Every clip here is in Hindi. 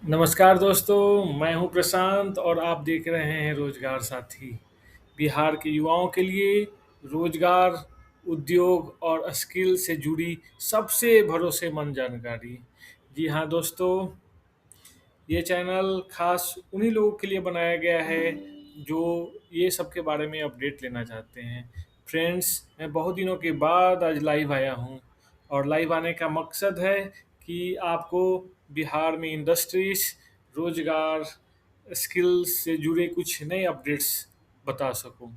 नमस्कार दोस्तों, मैं हूं प्रशांत और आप देख रहे हैं रोजगार साथी। बिहार के युवाओं के लिए रोजगार, उद्योग और स्किल से जुड़ी सबसे भरोसेमंद जानकारी। जी हाँ दोस्तों, ये चैनल खास उन्हीं लोगों के लिए बनाया गया है जो ये सब के बारे में अपडेट लेना चाहते हैं। फ्रेंड्स, मैं बहुत दिनों के बाद आज लाइव आया हूँ और लाइव आने का मकसद है कि आपको बिहार में इंडस्ट्रीज, रोजगार, स्किल्स से जुड़े कुछ नए अपडेट्स बता सकूं।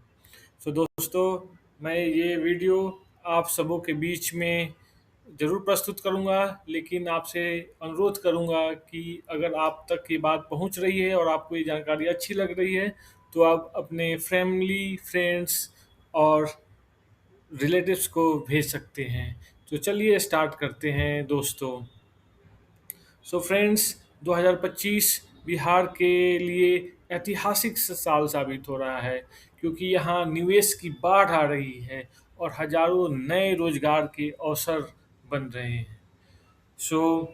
तो दोस्तों, मैं ये वीडियो आप सबों के बीच में ज़रूर प्रस्तुत करूँगा, लेकिन आपसे अनुरोध करूँगा कि अगर आप तक ये बात पहुँच रही है और आपको ये जानकारी अच्छी लग रही है, तो आप अपने फैमिली, फ्रेंड्स और रिलेटिव्स को भेज सकते हैं। तो चलिए स्टार्ट करते हैं दोस्तों। सो फ्रेंड्स, 2025 बिहार के लिए ऐतिहासिक साल साबित हो रहा है, क्योंकि यहाँ निवेश की बाढ़ आ रही है और हजारों नए रोजगार के अवसर बन रहे हैं। सो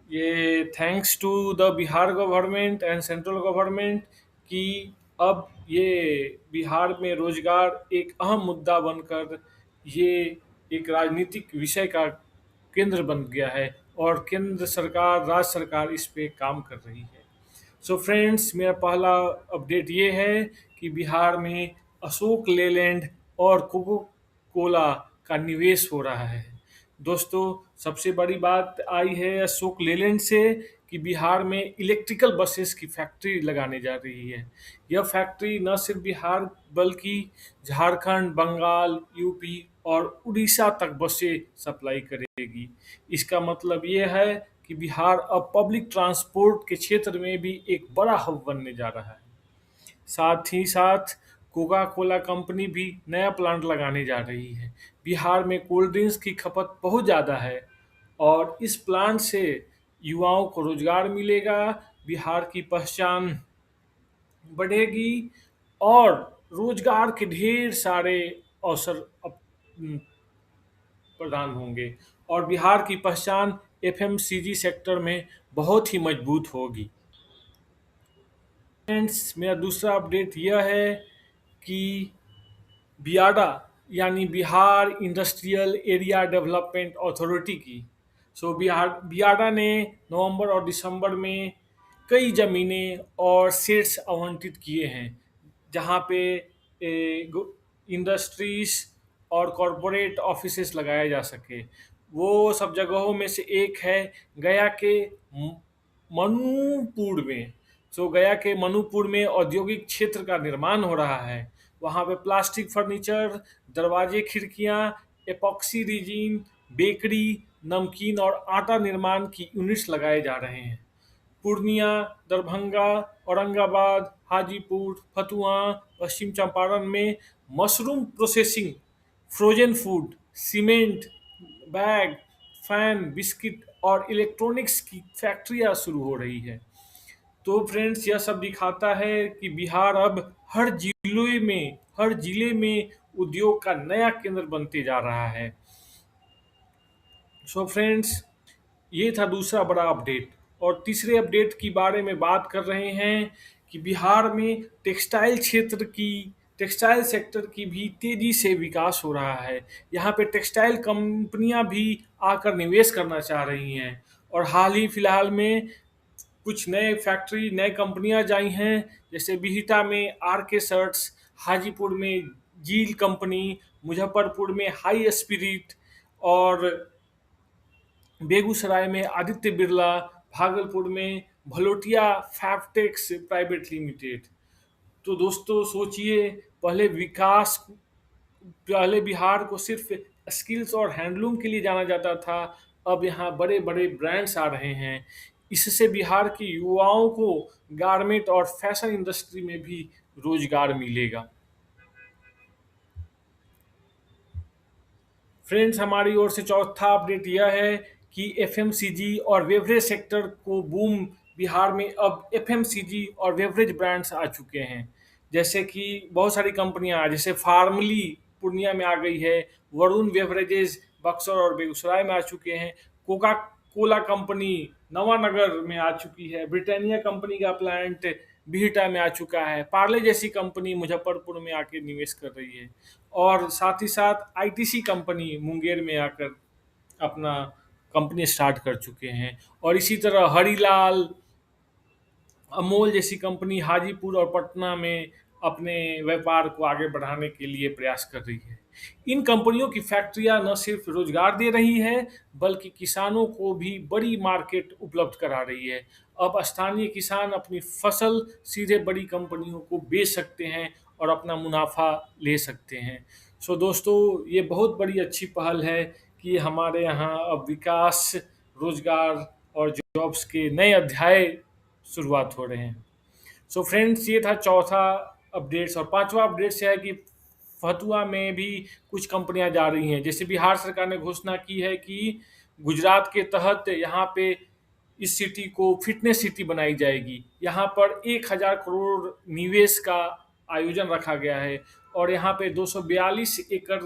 ये thanks to the Bihar government and central government कि अब ये बिहार में रोजगार एक अहम मुद्दा बनकर ये एक राजनीतिक विषय का केंद्र बन गया है और केंद्र सरकार, राज्य सरकार इस पे काम कर रही है। सो फ्रेंड्स, मेरा पहला अपडेट ये है कि बिहार में अशोक लेलैंड और कोको कोला का निवेश हो रहा है। दोस्तों, सबसे बड़ी बात आई है अशोक लेलैंड से कि बिहार में इलेक्ट्रिकल बसेस की फैक्ट्री लगाने जा रही है। यह फैक्ट्री न सिर्फ बिहार बल्कि झारखंड, बंगाल, यूपी और उड़ीसा तक बसें सप्लाई करेगी। इसका मतलब ये है कि बिहार अब पब्लिक ट्रांसपोर्ट के क्षेत्र में भी एक बड़ा हब बनने जा रहा है। साथ ही साथ कोका कोला कंपनी भी नया प्लांट लगाने जा रही है। बिहार में कोल्ड ड्रिंक्स की खपत बहुत ज़्यादा है और इस प्लांट से युवाओं को रोजगार मिलेगा, बिहार की पहचान बढ़ेगी और रोजगार के ढेर सारे अवसर प्रदान होंगे और बिहार की पहचान एफएमसीजी सेक्टर में बहुत ही मजबूत होगी। फ्रेंड्स, मेरा दूसरा अपडेट यह है कि बियाडा यानी Bihar industrial area development authority की बिहार बियाडा ने नवंबर और दिसंबर में कई ज़मीनें और सेट्स आवंटित किए हैं, जहां पे इंडस्ट्रीज और कॉरपोरेट ऑफिसेस लगाए जा सके। वो सब जगहों में से एक है गया के मनुपुर में। गया के मनुपुर में औद्योगिक क्षेत्र का निर्माण हो रहा है। वहाँ पे प्लास्टिक फर्नीचर, दरवाजे, खिड़कियाँ, एपॉक्सी रेजिन, बेकरी, नमकीन और आटा निर्माण की यूनिट्स लगाए जा रहे हैं। पूर्णिया, दरभंगा, औरंगाबाद, हाजीपुर, फतुहा, पश्चिम चंपारण में mushroom processing, frozen food, cement, bag, fan, biscuit और इलेक्ट्रॉनिक्स की फैक्ट्रियां शुरू हो रही है। तो फ्रेंड्स, यह सब दिखाता है कि बिहार अब हर जिले में उद्योग का नया केंद्र बनते जा रहा है। फ्रेंड्स, ये था दूसरा बड़ा अपडेट। और तीसरे अपडेट की बारे में बात कर रहे हैं कि बिहार में टेक्सटाइल सेक्टर की भी तेजी से विकास हो रहा है। यहाँ पे टेक्सटाइल कंपनियां भी आकर निवेश करना चाह रही हैं और हाल ही फिलहाल में कुछ नए फैक्ट्री, नए कंपनियां जाई हैं, जैसे बिहिटा में आर के शर्ट्स, हाजीपुर में जील कंपनी, मुजफ्फरपुर में हाई स्पिरिट और बेगूसराय में आदित्य बिरला, भागलपुर में भलोटिया फैबटेक्स प्राइवेट लिमिटेड। तो दोस्तों सोचिए, पहले बिहार को सिर्फ स्किल्स और हैंडलूम के लिए जाना जाता था, अब यहाँ बड़े बड़े ब्रांड्स आ रहे हैं। इससे बिहार के युवाओं को गारमेंट और फैशन इंडस्ट्री में भी रोजगार मिलेगा। फ्रेंड्स, हमारी ओर से चौथा अपडेट यह है कि एफएमसीजी और बेवरेज सेक्टर को बूम बिहार में अब एफएमसीजी और बेवरेज ब्रांड्स आ चुके हैं। जैसे कि बहुत सारी कंपनियां, जैसे फार्मली पूर्णिया में आ गई है, वरुण बेवरेजेस बक्सर और बेगूसराय में आ चुके हैं, कोका कोला कंपनी नवानगर में आ चुकी है, ब्रिटानिया कंपनी का प्लांट बिहटा में आ चुका है, पार्ले जैसी कंपनी मुजफ्फरपुर में आके निवेश कर रही है, और साथ ही साथ आईटीसी कंपनी मुंगेर में आकर अपना कंपनी स्टार्ट कर चुके हैं। और इसी तरह हरीलाल, अमूल जैसी कंपनी हाजीपुर और पटना में अपने व्यापार को आगे बढ़ाने के लिए प्रयास कर रही है। इन कंपनियों की फैक्ट्रियां न सिर्फ रोजगार दे रही है, बल्कि किसानों को भी बड़ी मार्केट उपलब्ध करा रही है। अब स्थानीय किसान अपनी फसल सीधे बड़ी कंपनियों को बेच सकते हैं और अपना मुनाफा ले सकते हैं। सो दोस्तों, ये बहुत बड़ी अच्छी पहल है कि हमारे यहाँ अब विकास, रोजगार और जॉब्स के नए अध्याय शुरुआत हो रहे हैं। सो फ्रेंड्स, ये था चौथा अपडेट्स। और पांचवा अपडेट्स है कि फतुआ में भी कुछ कंपनियां जा रही हैं। जैसे बिहार सरकार ने घोषणा की है कि गुजरात के तहत यहाँ पे इस सिटी को फिटनेस सिटी बनाई जाएगी। यहाँ पर 1,000 करोड़ निवेश का आयोजन रखा गया है, और यहाँ पे 242 एकड़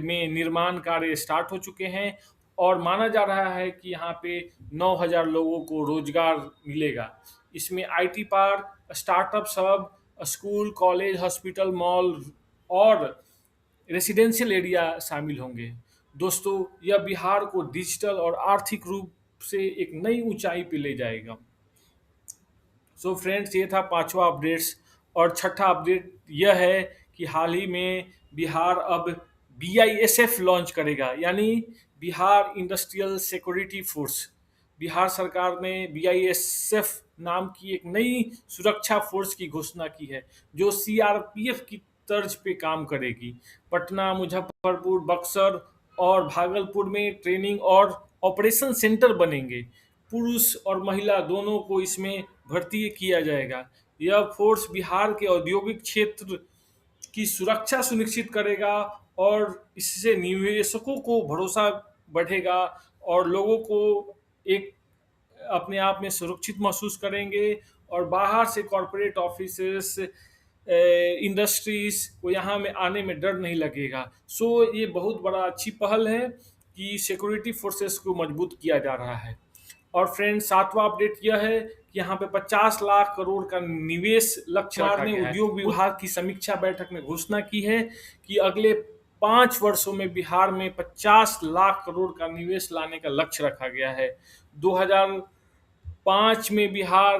में निर्माण कार्य स्टार्ट हो चुके हैं, और माना जा रहा है कि यहाँ पे 9,000 लोगों को रोजगार मिलेगा। इसमें IT park, startup hub, school, college, hospital, mall और रेसिडेंशियल एरिया शामिल होंगे। दोस्तों, यह बिहार को डिजिटल और आर्थिक रूप से एक नई ऊंचाई पे ले जाएगा। सो फ्रेंड्स, ये था पांचवा अपडेट्स। और छठा अपडेट यह है कि हाल ही में बिहार अब बीआईएसएफ लॉन्च करेगा, यानी Bihar industrial security force. Bihar सरकार ने बीआईएसएफ नाम की एक नई सुरक्षा फोर्स की घोषणा की है, जो सीआरपीएफ की तर्ज पे काम करेगी। पटना, मुजफ्फरपुर, बक्सर और भागलपुर में ट्रेनिंग और ऑपरेशन सेंटर बनेंगे। पुरुष और महिला दोनों को इसमें भर्ती किया जाएगा। यह फोर्स बिहार के औद्योगिक क्षेत्र की सुरक्षा सुनिश्चित करेगा, और इससे निवेशकों को भरोसा बढ़ेगा, और लोगों को एक अपने आप में सुरक्षित महसूस करेंगे, और बाहर से कॉरपोरेट ऑफिसेस, इंडस्ट्रीज को यहाँ में आने में डर नहीं लगेगा। सो ये बहुत बड़ा अच्छी पहल है कि सिक्योरिटी फोर्सेस को मजबूत किया जा रहा है। और फ्रेंड्स, सातवां अपडेट यह है कि यहाँ पे 50 लाख करोड़ का निवेश लक्ष्य रखा गया है। उद्योग विभाग की समीक्षा बैठक में घोषणा की है कि अगले 5 वर्षों में बिहार में 50 लाख करोड़ का निवेश लाने का लक्ष्य रखा गया है। 2005 में बिहार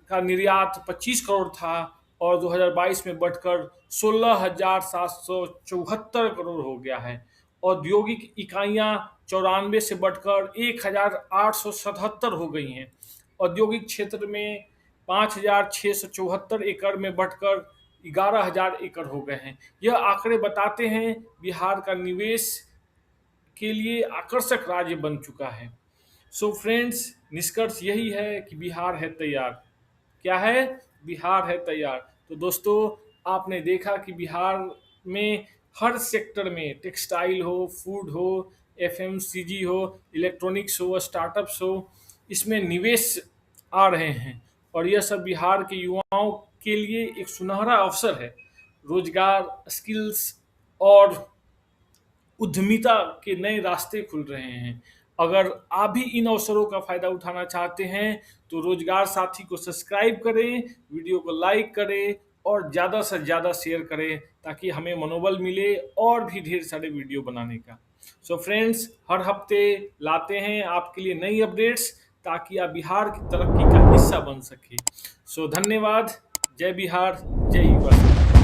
का निर्यात 25 करोड़ था, और 2022 में बढ़कर 16,774 करोड़ हो गया है। औद्योगिक इकाइयां 94 से बढ़कर 1,877 हो गई हैं। औद्योगिक क्षेत्र में 5,674 एकड़ में बढ़कर 11,000 एकड़ हो गए हैं। यह आंकड़े बताते हैं बिहार का निवेश के लिए आकर्षक राज्य बन चुका है। सो फ्रेंड्स, निष्कर्ष यही है कि बिहार है तैयार। क्या है? बिहार है तैयार। तो दोस्तों, आपने देखा कि बिहार में हर सेक्टर में, टेक्सटाइल हो, फूड हो, एफएमसीजी हो, इलेक्ट्रॉनिक्स हो, स्टार्टअप्स हो, इसमें निवेश आ रहे हैं, और यह सब बिहार के युवाओं के लिए एक सुनहरा अवसर है। रोजगार, स्किल्स और उद्यमिता के नए रास्ते खुल रहे हैं। अगर आप भी इन अवसरों का फ़ायदा उठाना चाहते हैं, तो रोजगार साथी को सब्सक्राइब करें, वीडियो को लाइक करें और ज़्यादा से ज़्यादा शेयर करें, ताकि हमें मनोबल मिले और भी ढेर सारे वीडियो बनाने का। सो फ्रेंड्स, हर हफ्ते लाते हैं आपके लिए नई अपडेट्स, ताकि आप बिहार की तरक्की का हिस्सा बन सके। सो धन्यवाद। जय बिहार, जय युवा।